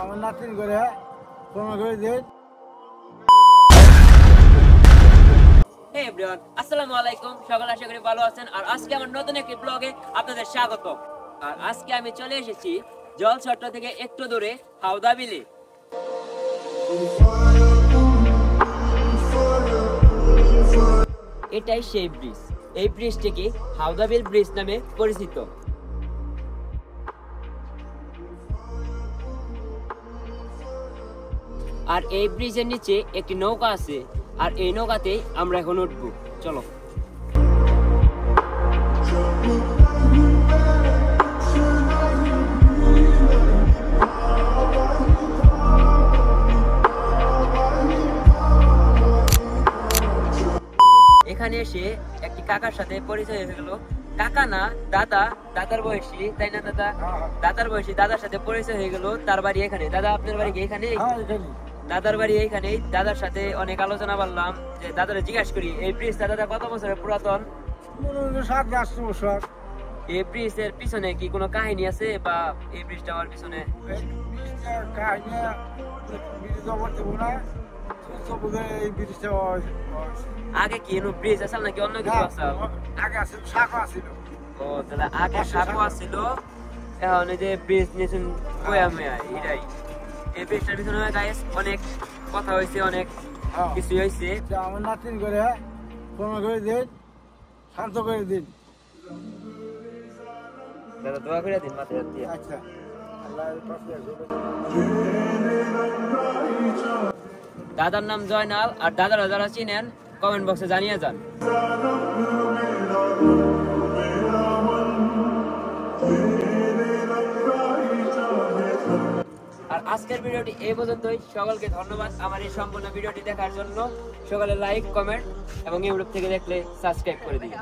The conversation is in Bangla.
আমার নাতিন করে প্রমাণ করে দিন। Hey everyone, আসসালামু আলাইকুম। সকলে আশা করি ভালো আছেন। আর আজকে আমার নতুন একটি ব্লগে আপনাদের স্বাগত। আর আজকে আমি চলে এসেছি জলছট্ট থেকে একটু দূরে হাওদা বিলে। এটাই সেই ব্রিজ। এই ব্রিজটিকে হাওদা বিল ব্রিজ নামে পরিচিত। আর এই ব্রিজের নিচে একটি নৌকা আছে, আর এই নৌকাতেই আমরা এখন উঠবো। চলো। এখানে এসে একটি কাকার সাথে পরিচয় হয়ে গেল। কাকা না, দাদা, দাদার বয়সী, তাই না দাদা? দাদার বয়সী দাদার সাথে পরিচয় হয়ে গেল। তার বাড়ি এখানে। দাদা, আপনার বাড়ি কি এখানে? দাদার বাড়ি এইখানেই। দাদার সাথে অনেক আলোচনা করলাম, যে দাদারে জিজ্ঞাস করি এই ব্রিজটা দাদা কত বছরের পুরাতন? 7-8 বছর। এই ব্রিজের পিছনে কি কোনো কাহিনী আছে, বা এই ব্রিজটা হওয়ার পিছনে আগে কি ব্রিজ আছে নাকি অন্য কিছু আছে? ও তাহলে আগে সাঁকো আছিল, এখন এই যে ব্রিজ নিয়েছেন এটাই। এই ব্রিজটার পিছনে গাইস অনেক কথা হয়েছে, অনেক কিছু হয়েছে। আমার নাতিন করে প্রমাণ করে দিন, শান্ত করে দিন। দাদা দোয়া করে দিন মাথায় হাত দিয়ে। আচ্ছা, দাদার নাম জয়নাল। আর দাদারা যারা চিনেন কমেন্ট বক্সে জানিয়ে যান। আর আজকের ভিডিওটি এই পর্যন্তই। সকলকে ধন্যবাদ আমার এই সম্পূর্ণ ভিডিওটি দেখার জন্য। সকলে লাইক, কমেন্ট এবং ইউটিউব থেকে দেখলে সাবস্ক্রাইব করে দিন।